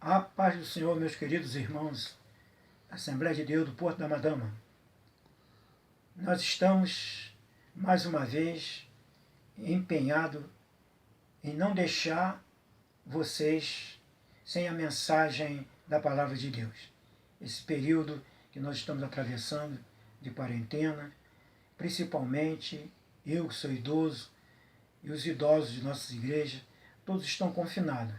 A paz do Senhor, meus queridos irmãos, Assembleia de Deus do Porto da Madama. Nós estamos, mais uma vez, empenhados em não deixar vocês sem a mensagem da Palavra de Deus. Esse período que nós estamos atravessando de quarentena, principalmente eu que sou idoso e os idosos de nossas igrejas, todos estão confinados.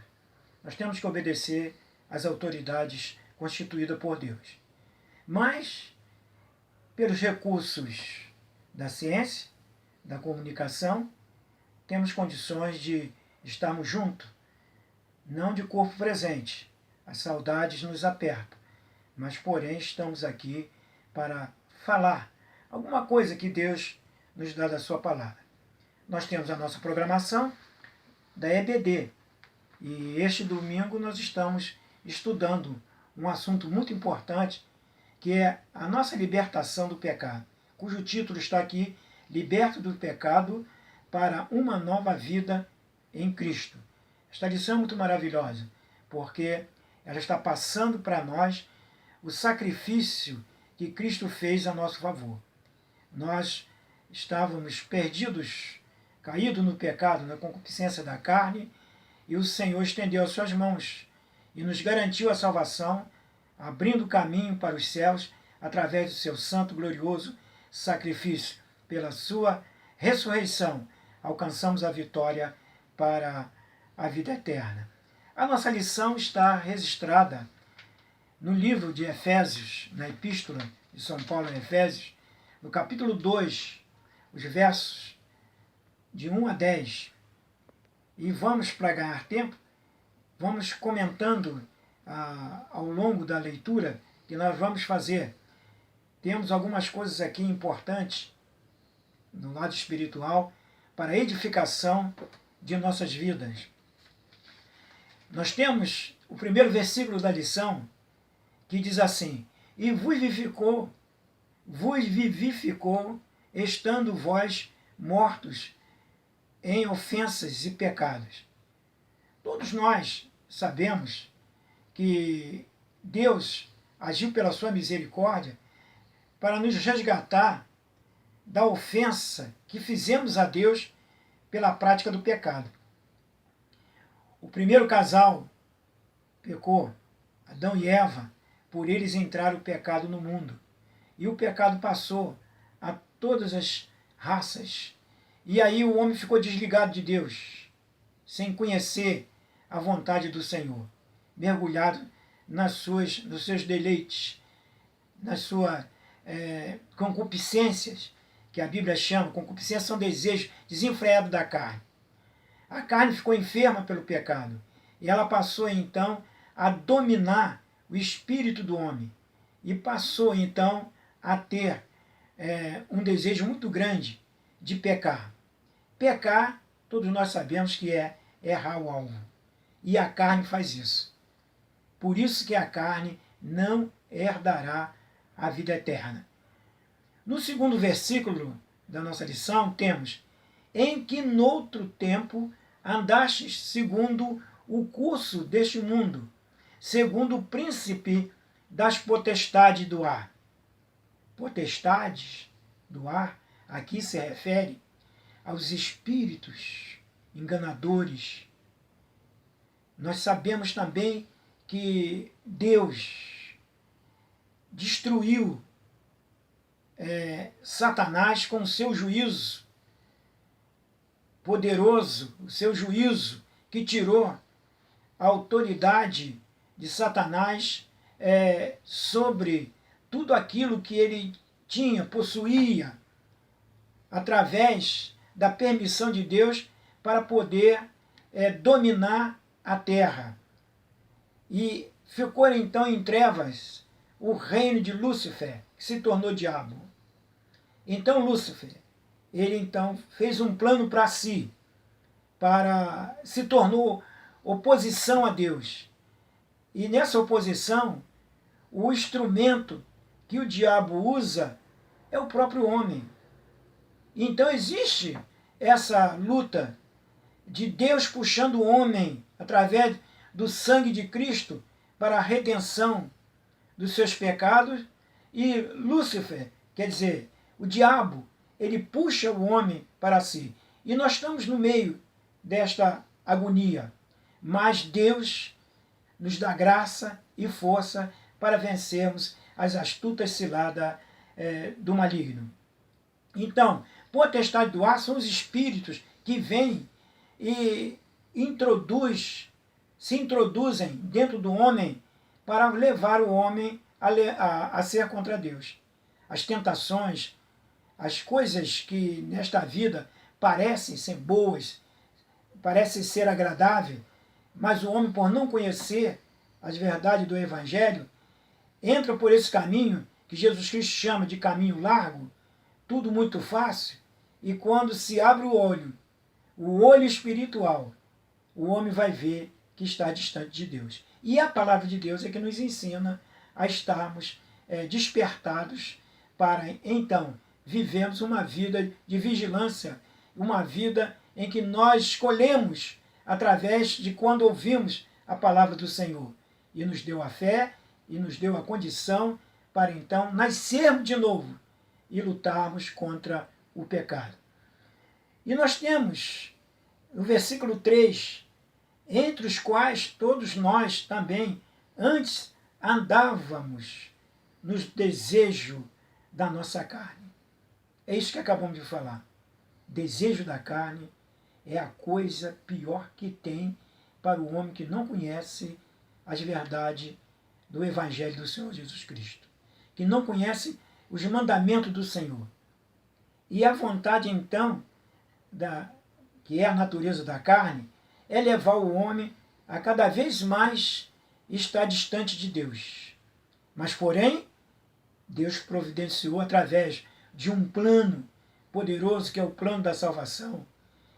Nós temos que obedecer às autoridades constituídas por Deus. Mas, pelos recursos da ciência, da comunicação, temos condições de estarmos juntos, não de corpo presente. As saudades nos apertam, mas, porém, estamos aqui para falar alguma coisa que Deus nos dá da sua palavra. Nós temos a nossa programação da EBD, e este domingo nós estamos estudando um assunto muito importante, que é a nossa libertação do pecado, cujo título está aqui, Liberto do Pecado para uma Nova Vida em Cristo. Esta lição é muito maravilhosa, porque ela está passando para nós o sacrifício que Cristo fez a nosso favor. Nós estávamos perdidos, caídos no pecado, na concupiscência da carne, e o Senhor estendeu as suas mãos e nos garantiu a salvação, abrindo caminho para os céus através do seu santo, glorioso sacrifício. Pela sua ressurreição, alcançamos a vitória para a vida eterna. A nossa lição está registrada no livro de Efésios, na Epístola de São Paulo em Efésios, no capítulo 2, os versos de 1 a 10. E vamos, para ganhar tempo, vamos comentando ao longo da leitura que nós vamos fazer. Temos algumas coisas aqui importantes no lado espiritual para a edificação de nossas vidas. Nós temos o primeiro versículo da lição que diz assim: e vos vivificou, estando vós mortos em ofensas e pecados. Todos nós sabemos que Deus agiu pela sua misericórdia para nos resgatar da ofensa que fizemos a Deus pela prática do pecado. O primeiro casal pecou, Adão e Eva, por eles entrar o pecado no mundo. E o pecado passou a todas as raças. E aí o homem ficou desligado de Deus, sem conhecer a vontade do Senhor, mergulhado nos seus deleites, nas suas concupiscências, que a Bíblia chama, concupiscências são desejos desenfreados da carne. A carne ficou enferma pelo pecado, e ela passou então a dominar o espírito do homem, e passou então a ter um desejo muito grande de pecar. Pecar, todos nós sabemos que é errar o alvo. E a carne faz isso. Por isso que a carne não herdará a vida eterna. No segundo versículo da nossa lição temos: em que noutro tempo andastes segundo o curso deste mundo, segundo o príncipe das potestades do ar. Potestades do ar, aqui se refere aos espíritos enganadores. Nós sabemos também que Deus destruiu Satanás com o seu juízo poderoso, o seu juízo que tirou a autoridade de Satanás sobre tudo aquilo que ele tinha, possuía, através da permissão de Deus para poder dominar a terra. E ficou então em trevas o reino de Lúcifer, que se tornou diabo. Então Lúcifer, ele então fez um plano para si, se tornou oposição a Deus. E nessa oposição, o instrumento que o diabo usa é o próprio homem. Então existe essa luta de Deus puxando o homem através do sangue de Cristo para a redenção dos seus pecados, e Lúcifer, quer dizer, o diabo, ele puxa o homem para si. E nós estamos no meio desta agonia, mas Deus nos dá graça e força para vencermos as astutas ciladas do maligno. Então, potestade do ar são os espíritos que vêm e se introduzem dentro do homem para levar o homem a ser contra Deus. As tentações, as coisas que nesta vida parecem ser boas, parecem ser agradáveis, mas o homem, por não conhecer as verdades do Evangelho, entra por esse caminho que Jesus Cristo chama de caminho largo, tudo muito fácil, e quando se abre o olho espiritual, o homem vai ver que está distante de Deus. E a palavra de Deus é que nos ensina a estarmos despertados para, então, vivermos uma vida de vigilância, uma vida em que nós escolhemos através de quando ouvimos a palavra do Senhor. E nos deu a fé, e nos deu a condição para, então, nascermos de novo e lutarmos contra o pecado. E nós temos, no versículo 3, entre os quais todos nós também antes andávamos nos desejos da nossa carne. É isso que acabamos de falar. Desejo da carne é a coisa pior que tem para o homem que não conhece as verdades do Evangelho do Senhor Jesus Cristo, que não conhece os mandamentos do Senhor. E a vontade, então, que é a natureza da carne, é levar o homem a cada vez mais estar distante de Deus. Mas, porém, Deus providenciou através de um plano poderoso, que é o plano da salvação,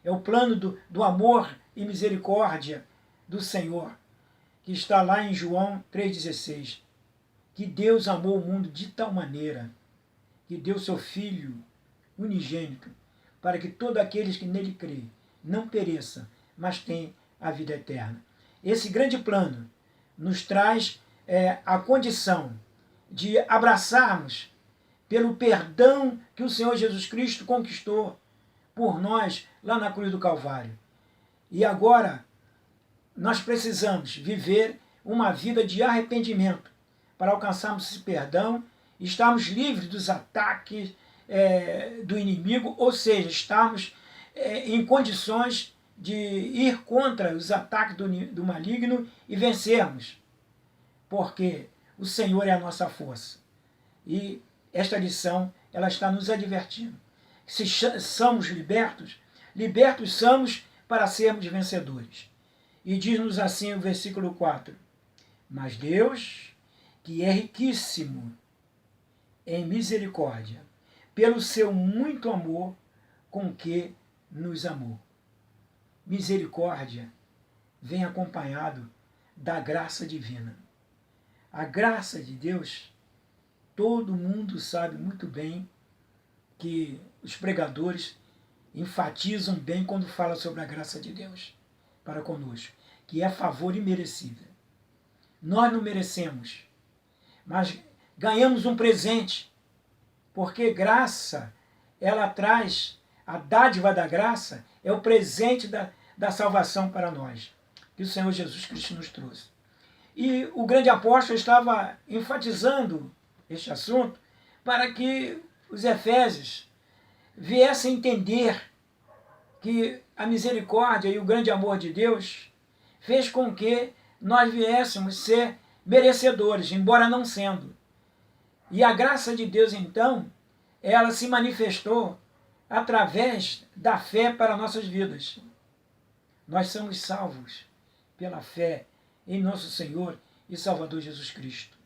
é o plano do amor e misericórdia do Senhor, que está lá em João 3,16, que Deus amou o mundo de tal maneira que deu seu Filho unigênito, para que todos aqueles que nele crêem não pereçam, mas tenham a vida eterna. Esse grande plano nos traz a condição de abraçarmos pelo perdão que o Senhor Jesus Cristo conquistou por nós lá na cruz do Calvário. E agora nós precisamos viver uma vida de arrependimento para alcançarmos esse perdão e estarmos livres dos ataques do inimigo, ou seja, estarmos em condições de ir contra os ataques do maligno e vencermos, porque o Senhor é a nossa força. E esta lição, ela está nos advertindo. Se somos libertos, libertos somos para sermos vencedores. E diz-nos assim o versículo 4, mas Deus, que é riquíssimo em misericórdia, pelo seu muito amor com que nos amou. Misericórdia vem acompanhado da graça divina. A graça de Deus, todo mundo sabe muito bem que os pregadores enfatizam bem quando falam sobre a graça de Deus para conosco, que é favor imerecível. Nós não merecemos, mas ganhamos um presente, porque graça, ela traz, a dádiva da graça é o presente da salvação para nós, que o Senhor Jesus Cristo nos trouxe. E o grande apóstolo estava enfatizando este assunto para que os efésios viessem entender que a misericórdia e o grande amor de Deus fez com que nós viéssemos ser merecedores, embora não sendo. E a graça de Deus, então, ela se manifestou através da fé para nossas vidas. Nós somos salvos pela fé em nosso Senhor e Salvador Jesus Cristo.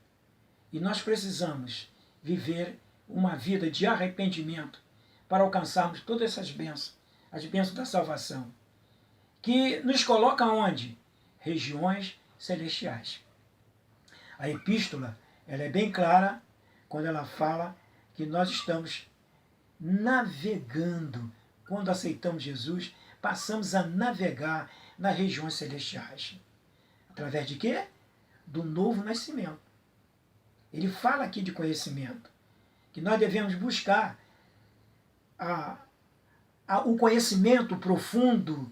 E nós precisamos viver uma vida de arrependimento para alcançarmos todas essas bênçãos, as bênçãos da salvação, que nos coloca onde? Regiões celestiais. A epístola, ela é bem clara quando ela fala que nós estamos navegando. Quando aceitamos Jesus, passamos a navegar nas regiões celestiais. Através de quê? do novo nascimento. Ele fala aqui de conhecimento, que nós devemos buscar o conhecimento profundo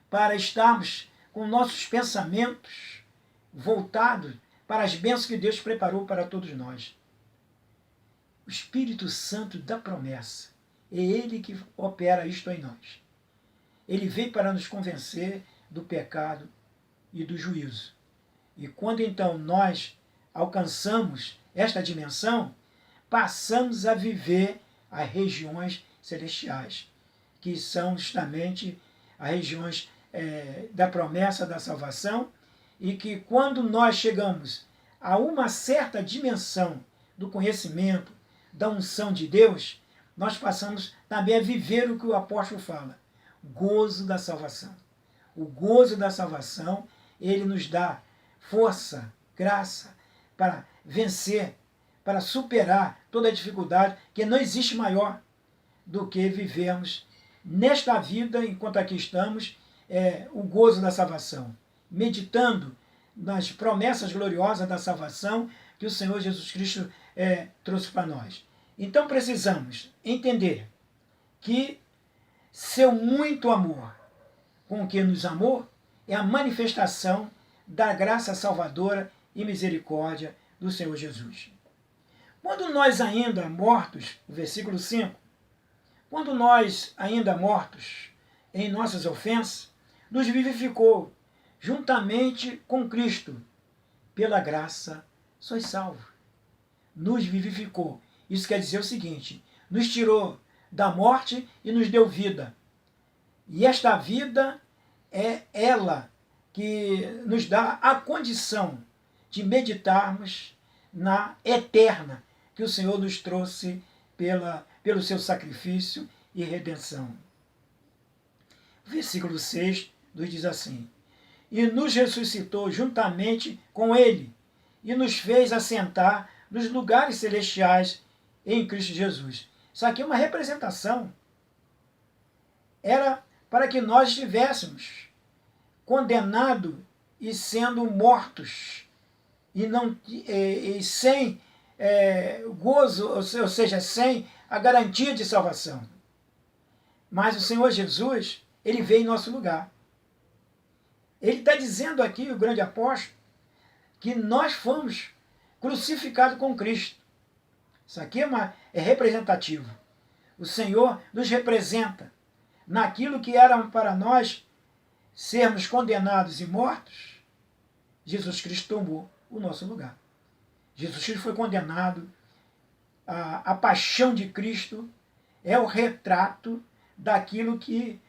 para estarmos com nossos pensamentos voltados para as bênçãos que Deus preparou para todos nós. O Espírito Santo da promessa, é Ele que opera isto em nós. Ele veio para nos convencer do pecado e do juízo. E quando então nós alcançamos esta dimensão, passamos a viver as regiões celestiais, que são justamente as regiões da promessa da salvação, e que quando nós chegamos a uma certa dimensão do conhecimento, da unção de Deus, nós passamos também a viver o que o apóstolo fala, gozo da salvação. O gozo da salvação, ele nos dá força, graça para vencer, para superar toda a dificuldade, que não existe maior do que vivermos nesta vida, enquanto aqui estamos, o gozo da salvação, meditando nas promessas gloriosas da salvação que o Senhor Jesus Cristo trouxe para nós. Então precisamos entender que seu muito amor com que nos amou é a manifestação da graça salvadora e misericórdia do Senhor Jesus. Quando nós ainda mortos, versículo 5, quando nós ainda mortos em nossas ofensas, nos vivificou juntamente com Cristo. Pela graça sois salvos. Nos vivificou. Isso quer dizer o seguinte, nos tirou da morte e nos deu vida. E esta vida é ela que nos dá a condição de meditarmos na eterna que o Senhor nos trouxe pelo seu sacrifício e redenção. O versículo 6 nos diz assim, e nos ressuscitou juntamente com Ele, e nos fez assentar nos lugares celestiais em Cristo Jesus. Isso aqui é uma representação. Era para que nós estivéssemos condenados e sendo mortos, e sem gozo, ou seja, sem a garantia de salvação. Mas o Senhor Jesus, ele veio em nosso lugar. Ele está dizendo aqui, o grande apóstolo, que nós fomos crucificados com Cristo. Isso aqui é representativo. O Senhor nos representa naquilo que era para nós sermos condenados e mortos. Jesus Cristo tomou o nosso lugar. Jesus Cristo foi condenado. A paixão de Cristo é o retrato daquilo que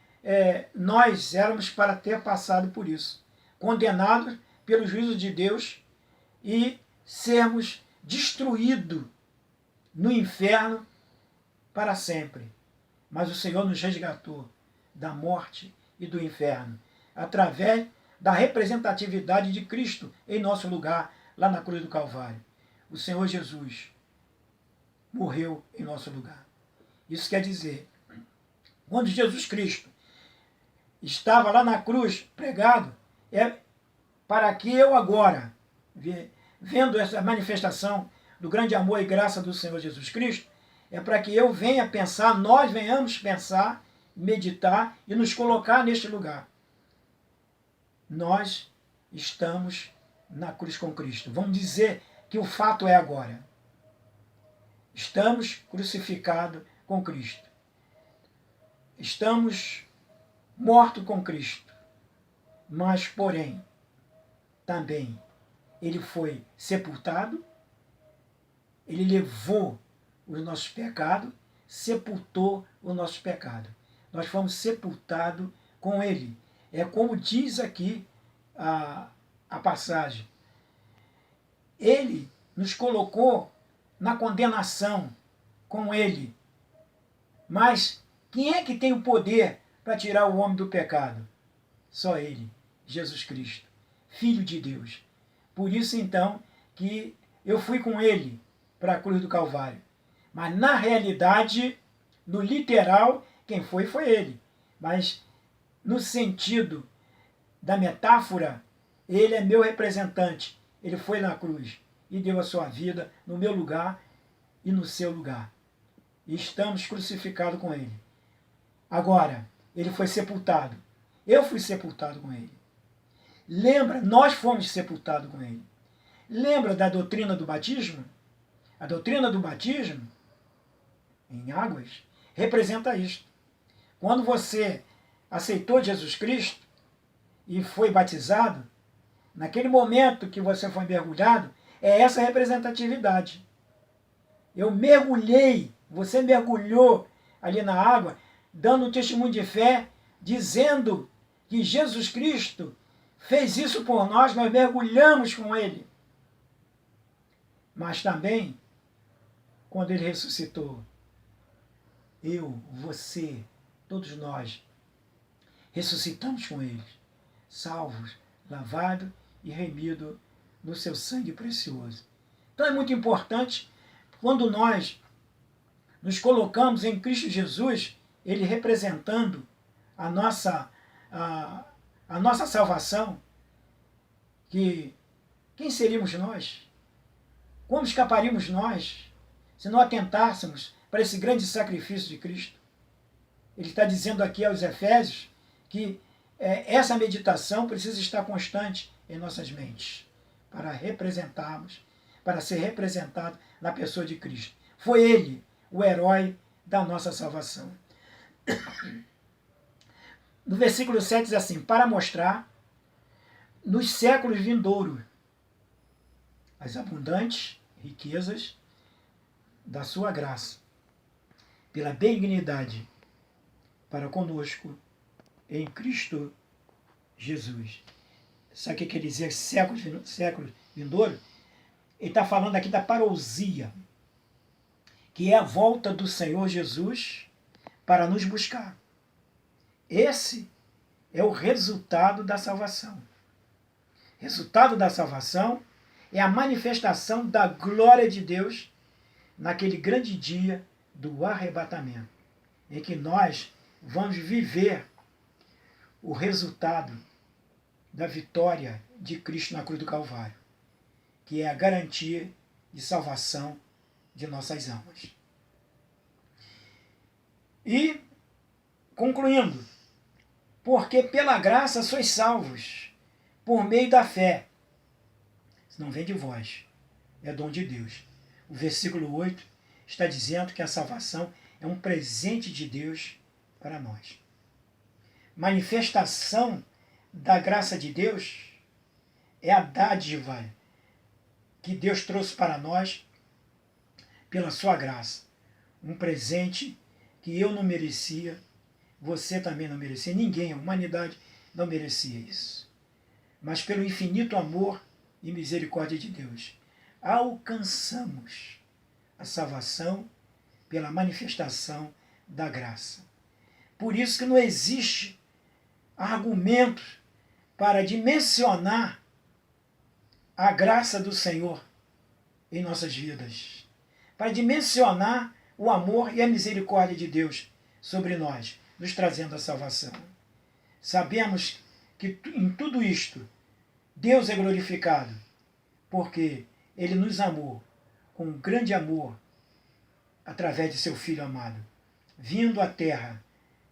nós éramos para ter passado por isso. Condenados pelo juízo de Deus e sermos destruídos no inferno para sempre. Mas o Senhor nos resgatou da morte e do inferno, através da representatividade de Cristo em nosso lugar, lá na cruz do Calvário. O Senhor Jesus morreu em nosso lugar. Isso quer dizer, quando Jesus Cristo estava lá na cruz pregado, é para que eu agora, vendo essa manifestação do grande amor e graça do Senhor Jesus Cristo, é para que eu venha pensar, nós venhamos pensar, meditar e nos colocar neste lugar. Nós estamos na cruz com Cristo. Vamos dizer que o fato é agora. Estamos crucificados com Cristo. Estamos mortos com Cristo. Mas, porém, também ele foi sepultado, ele levou os nossos pecados, sepultou o nosso pecado. Nós fomos sepultados com ele. É como diz aqui a passagem. Ele nos colocou na condenação com ele. Mas quem é que tem o poder para tirar o homem do pecado? Só ele, Jesus Cristo, Filho de Deus. Por isso, então, que eu fui com ele para a cruz do Calvário. Mas, na realidade, no literal, quem foi ele. Mas, no sentido da metáfora, ele é meu representante. Ele foi na cruz e deu a sua vida no meu lugar e no seu lugar. E estamos crucificados com ele. Agora, ele foi sepultado. Eu fui sepultado com ele. Lembra, nós fomos sepultados com ele. Lembra da doutrina do batismo? A doutrina do batismo, em águas, representa isto. Quando você aceitou Jesus Cristo e foi batizado, naquele momento que você foi mergulhado, é essa representatividade. Eu mergulhei, você mergulhou ali na água, dando um testemunho de fé, dizendo que Jesus Cristo fez isso por nós mergulhamos com ele. Mas também, quando ele ressuscitou, eu, você, todos nós, ressuscitamos com ele, salvos, lavados e remidos no seu sangue precioso. Então é muito importante, quando nós nos colocamos em Cristo Jesus, ele representando a nossa salvação, que quem seríamos nós? Como escaparíamos nós se não atentássemos para esse grande sacrifício de Cristo? Ele está dizendo aqui aos Efésios que essa meditação precisa estar constante em nossas mentes, para representarmos, para ser representado na pessoa de Cristo. Foi ele o herói da nossa salvação. No versículo 7 diz assim, para mostrar nos séculos vindouros as abundantes riquezas da sua graça, pela benignidade para conosco em Cristo Jesus. Sabe o que quer dizer séculos vindouros? Ele está falando aqui da parousia, que é a volta do Senhor Jesus para nos buscar. Esse é o resultado da salvação. Resultado da salvação é a manifestação da glória de Deus naquele grande dia do arrebatamento, em que nós vamos viver o resultado da vitória de Cristo na cruz do Calvário, que é a garantia de salvação de nossas almas. E, concluindo, porque pela graça sois salvos, por meio da fé. Isso não vem de vós, é dom de Deus. O versículo 8 está dizendo que a salvação é um presente de Deus para nós. Manifestação da graça de Deus é a dádiva que Deus trouxe para nós pela sua graça. Um presente que eu não merecia, você também não merecia, ninguém, a humanidade não merecia isso. Mas pelo infinito amor e misericórdia de Deus, alcançamos a salvação pela manifestação da graça. Por isso que não existe argumento para dimensionar a graça do Senhor em nossas vidas, para dimensionar o amor e a misericórdia de Deus sobre nós, nos trazendo a salvação. Sabemos que em tudo isto Deus é glorificado, porque Ele nos amou com um grande amor através de seu Filho amado, vindo à terra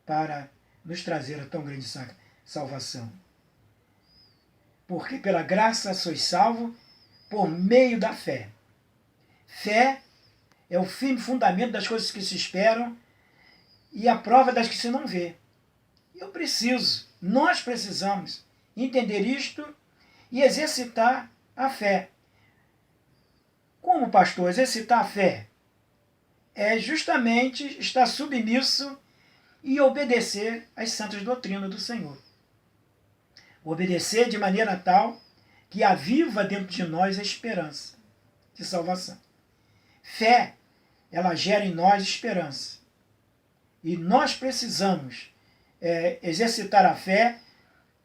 para nos trazer a tão grande salvação. Porque pela graça sois salvos por meio da fé. Fé é o firme fundamento das coisas que se esperam e a prova das que se não vê. Nós precisamos entender isto e exercitar a fé. Como, pastor, exercitar a fé? É justamente estar submisso e obedecer às santas doutrinas do Senhor. Obedecer de maneira tal que aviva dentro de nós a esperança de salvação. Fé, ela gera em nós esperança. E nós precisamos exercitar a fé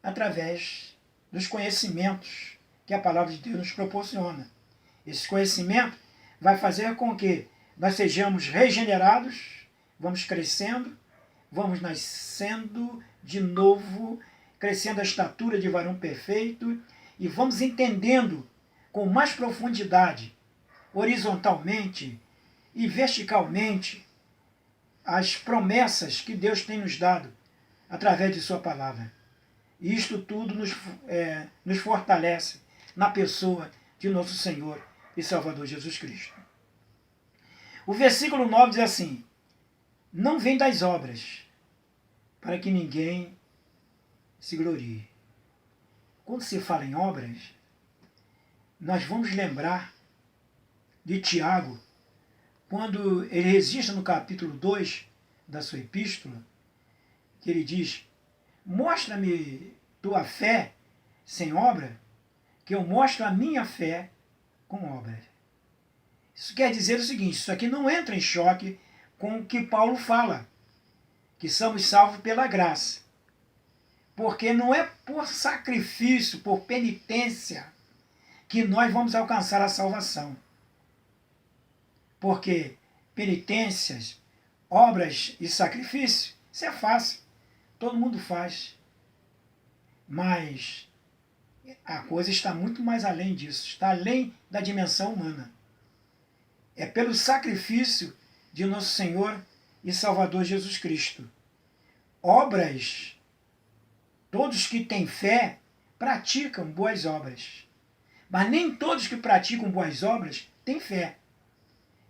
através dos conhecimentos que a palavra de Deus nos proporciona. Esse conhecimento vai fazer com que nós sejamos regenerados, vamos crescendo, vamos nascendo de novo, crescendo a estatura de varão perfeito e vamos entendendo com mais profundidade, horizontalmente e verticalmente, as promessas que Deus tem nos dado através de sua palavra. E isto tudo nos fortalece na pessoa de nosso Senhor e Salvador Jesus Cristo. O versículo 9 diz assim: não vem das obras, para que ninguém se glorie. Quando se fala em obras, nós vamos lembrar de Tiago, quando ele registra no capítulo 2 da sua epístola, que ele diz: mostra-me tua fé sem obra, que eu mostro a minha fé com obras. Isso quer dizer o seguinte: isso aqui não entra em choque com o que Paulo fala, que somos salvos pela graça. Porque não é por sacrifício, por penitência, que nós vamos alcançar a salvação. Porque penitências, obras e sacrifício, isso é fácil. Todo mundo faz. Mas a coisa está muito mais além disso. Está além da dimensão humana. É pelo sacrifício de nosso Senhor e Salvador Jesus Cristo. Obras, todos que têm fé praticam boas obras. Mas nem todos que praticam boas obras têm fé.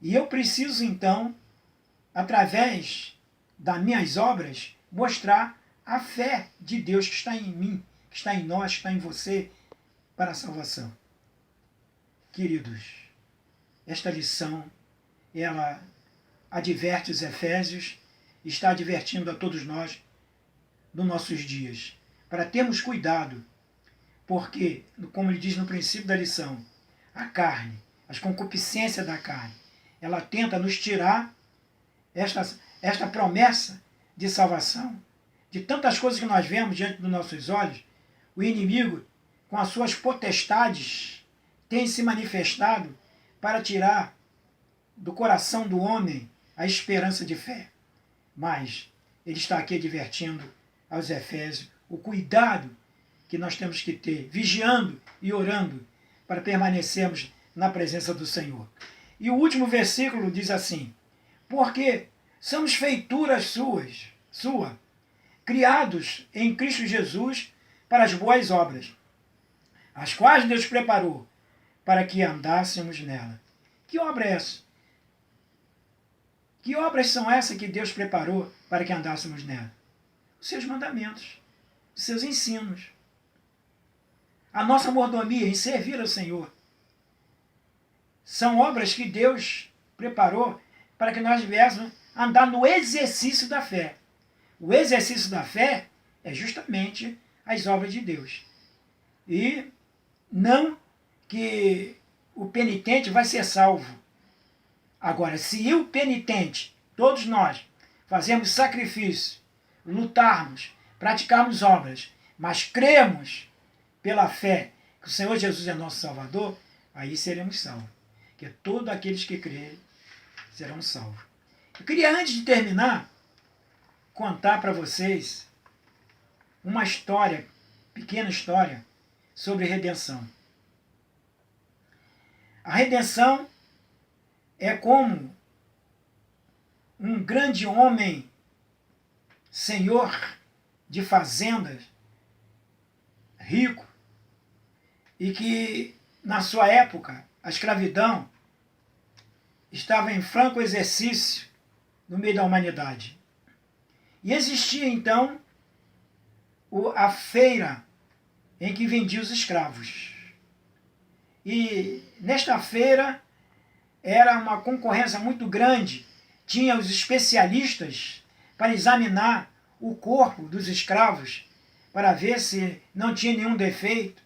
E eu preciso, então, através das minhas obras, mostrar a fé de Deus que está em mim, que está em nós, que está em você, para a salvação. Queridos, esta lição, ela adverte os Efésios, está advertindo a todos nós nos nossos dias, para termos cuidado, porque, como ele diz no princípio da lição, a carne, as concupiscências da carne, ela tenta nos tirar esta promessa de salvação, de tantas coisas que nós vemos diante dos nossos olhos. O inimigo, com as suas potestades, tem se manifestado para tirar do coração do homem a esperança de fé. Mas ele está aqui advertindo aos Efésios o cuidado que nós temos que ter, vigiando e orando para permanecermos na presença do Senhor. E o último versículo diz assim: porque somos feituras sua, criados em Cristo Jesus para as boas obras, as quais Deus preparou para que andássemos nela. Que obra é essa? Que obras são essas que Deus preparou para que andássemos nela? Os seus mandamentos, os seus ensinos. A nossa mordomia em servir ao Senhor. São obras que Deus preparou para que nós viéssemos andar no exercício da fé. O exercício da fé é justamente as obras de Deus. E não que o penitente vai ser salvo. Agora, se o penitente, todos nós, fazemos sacrifício, lutarmos, praticarmos obras, mas cremos pela fé que o Senhor Jesus é nosso Salvador, aí seremos salvos. Porque todos aqueles que crerem serão salvos. Eu queria, antes de terminar, contar para vocês uma história, pequena história, sobre redenção. A redenção é como um grande homem, senhor de fazendas, rico, e que, na sua época, a escravidão estava em franco exercício no meio da humanidade. E existia, então, a feira em que vendia os escravos. E nesta feira era uma concorrência muito grande. Tinha os especialistas para examinar o corpo dos escravos, para ver se não tinha nenhum defeito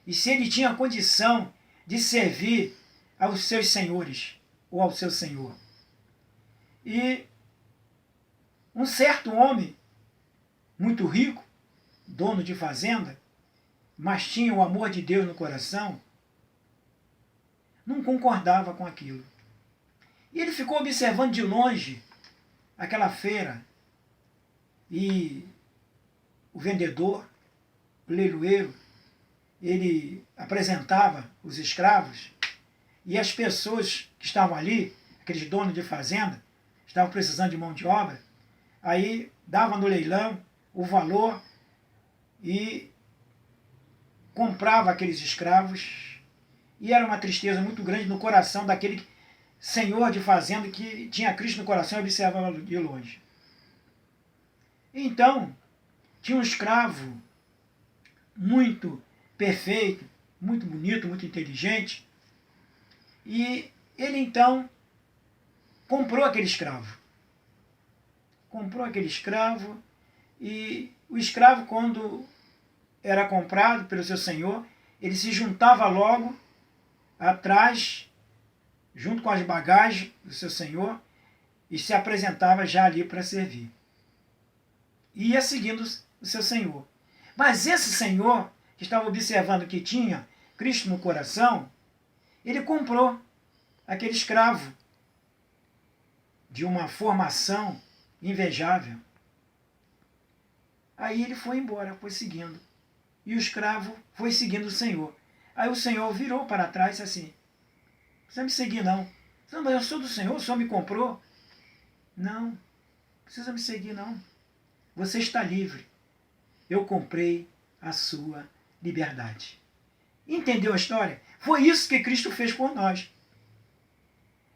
e se ele tinha condição de servir aos seus senhores ou ao seu senhor. E um certo homem, muito rico, dono de fazenda, mas tinha o amor de Deus no coração, não concordava com aquilo. E ele ficou observando de longe aquela feira e o vendedor, o leiloeiro, ele apresentava os escravos e as pessoas que estavam ali, aqueles donos de fazenda, estavam precisando de mão de obra, aí davam no leilão o valor e comprava aqueles escravos, e era uma tristeza muito grande no coração daquele senhor de fazenda que tinha Cristo no coração e observava de longe. Então, tinha um escravo muito perfeito, muito bonito, muito inteligente, e ele então comprou aquele escravo. Comprou aquele escravo, e o escravo, quando era comprado pelo seu senhor, ele se juntava logo atrás, junto com as bagagens do seu senhor, e se apresentava já ali para servir. E ia seguindo o seu senhor. Mas esse senhor, que estava observando que tinha Cristo no coração, ele comprou aquele escravo de uma formação invejável. Aí ele foi embora, foi seguindo. E o escravo foi seguindo o senhor. Aí o senhor virou para trás e disse assim: não precisa me seguir não. Não, mas eu sou do senhor, o senhor me comprou. Não precisa me seguir não. Você está livre. Eu comprei a sua liberdade. Entendeu a história? Foi isso que Cristo fez por nós.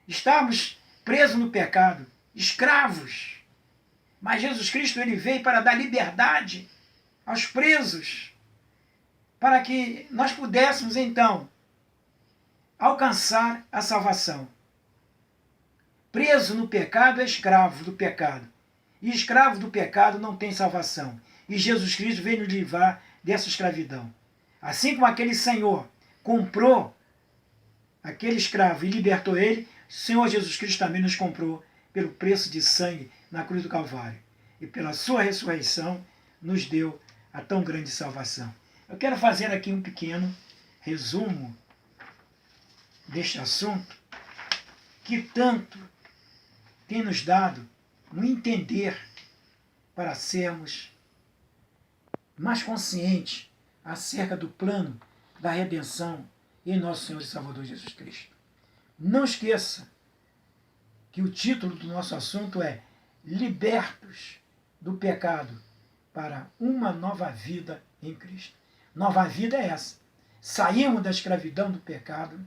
Estávamos presos no pecado, escravos. Mas Jesus Cristo, ele veio para dar liberdade aos presos, para que nós pudéssemos então alcançar a salvação. Preso no pecado é escravo do pecado. E escravo do pecado não tem salvação. E Jesus Cristo veio nos livrar dessa escravidão. Assim como aquele senhor comprou aquele escravo e libertou ele, o Senhor Jesus Cristo também nos comprou pelo preço de sangue na cruz do Calvário. E pela sua ressurreição nos deu a tão grande salvação. Eu quero fazer aqui um pequeno resumo deste assunto que tanto tem nos dado no entender para sermos mais conscientes acerca do plano da redenção em nosso Senhor e Salvador Jesus Cristo. Não esqueça que o título do nosso assunto é Libertos do Pecado para uma nova vida em Cristo. Nova vida é essa. Saímos da escravidão do pecado,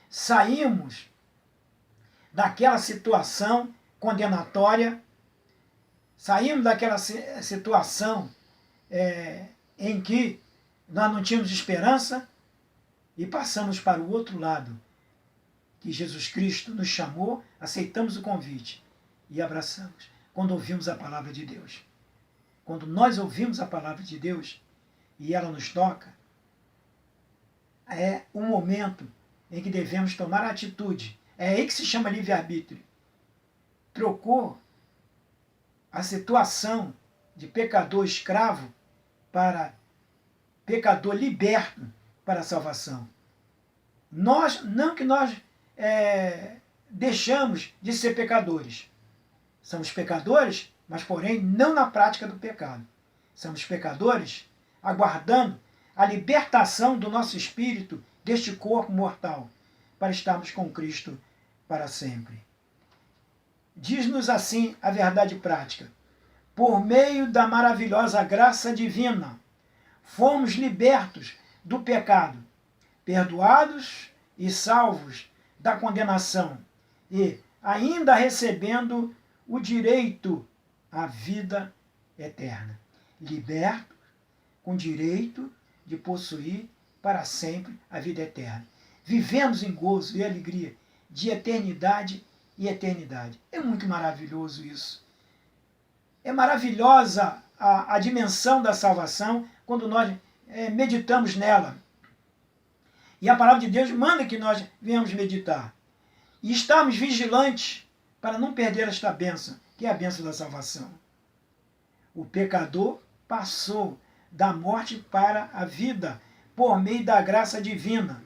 saímos daquela situação condenatória, saímos daquela situação em que nós não tínhamos esperança e passamos para o outro lado, que Jesus Cristo nos chamou, aceitamos o convite e abraçamos. Quando ouvimos a palavra de Deus. Quando nós ouvimos a palavra de Deus e ela nos toca, é um momento em que devemos tomar atitude. É aí que se chama livre-arbítrio. Trocou a situação de pecador escravo para pecador liberto para a salvação. Não que nós deixamos de ser pecadores. Somos pecadores, mas porém não na prática do pecado. Somos pecadores aguardando a libertação do nosso espírito deste corpo mortal para estarmos com Cristo para sempre. Diz-nos assim a verdade prática: por meio da maravilhosa graça divina, fomos libertos do pecado, perdoados e salvos da condenação e ainda recebendo o direito à vida eterna. Liberto com direito de possuir para sempre a vida eterna. Vivemos em gozo e alegria de eternidade e eternidade. É muito maravilhoso isso. É maravilhosa a dimensão da salvação quando nós meditamos nela. E a palavra de Deus manda que nós venhamos meditar. E estarmos vigilantes para não perder esta bênção, que é a bênção da salvação. O pecador passou da morte para a vida por meio da graça divina,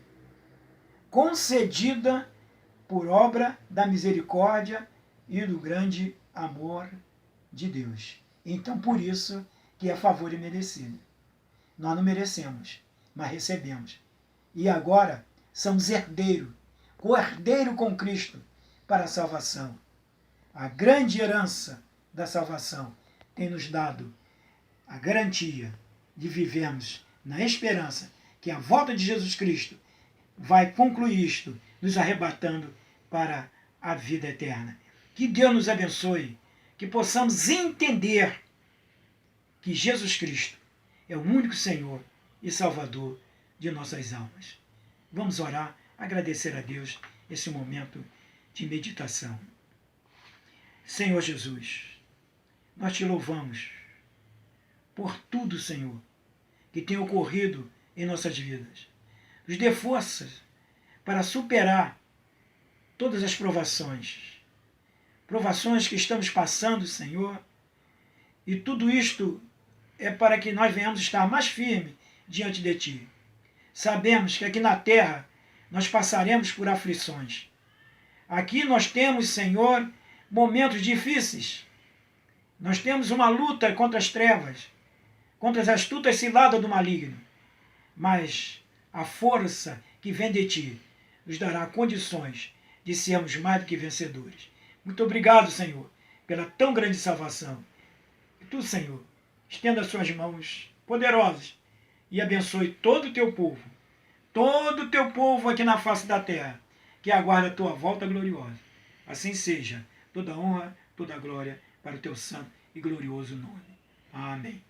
concedida por obra da misericórdia e do grande amor de Deus. Então, por isso que é favor e merecido. Nós não merecemos. mas recebemos. E agora somos herdeiros, co-herdeiro com Cristo para a salvação. A grande herança da salvação tem nos dado a garantia de vivermos na esperança que a volta de Jesus Cristo vai concluir isto, nos arrebatando para a vida eterna. Que Deus nos abençoe, que possamos entender que Jesus Cristo é o único Senhor e Salvador de nossas almas. Vamos orar, agradecer a Deus esse momento de meditação. Senhor Jesus, nós te louvamos por tudo, Senhor, que tem ocorrido em nossas vidas. Nos dê forças para superar todas as provações que estamos passando, Senhor, e tudo isto é para que nós venhamos estar mais firmes diante de Ti. Sabemos que aqui na terra nós passaremos por aflições. Aqui nós temos, Senhor, momentos difíceis. Nós temos uma luta contra as trevas, contra as astutas ciladas do maligno. Mas a força que vem de Ti nos dará condições de sermos mais do que vencedores. Muito obrigado, Senhor, pela tão grande salvação. E Tu, Senhor, estenda as suas mãos poderosas e abençoe todo o Teu povo aqui na face da terra, que aguarda a Tua volta gloriosa. Assim seja, toda honra, toda glória para o Teu santo e glorioso nome. Amém.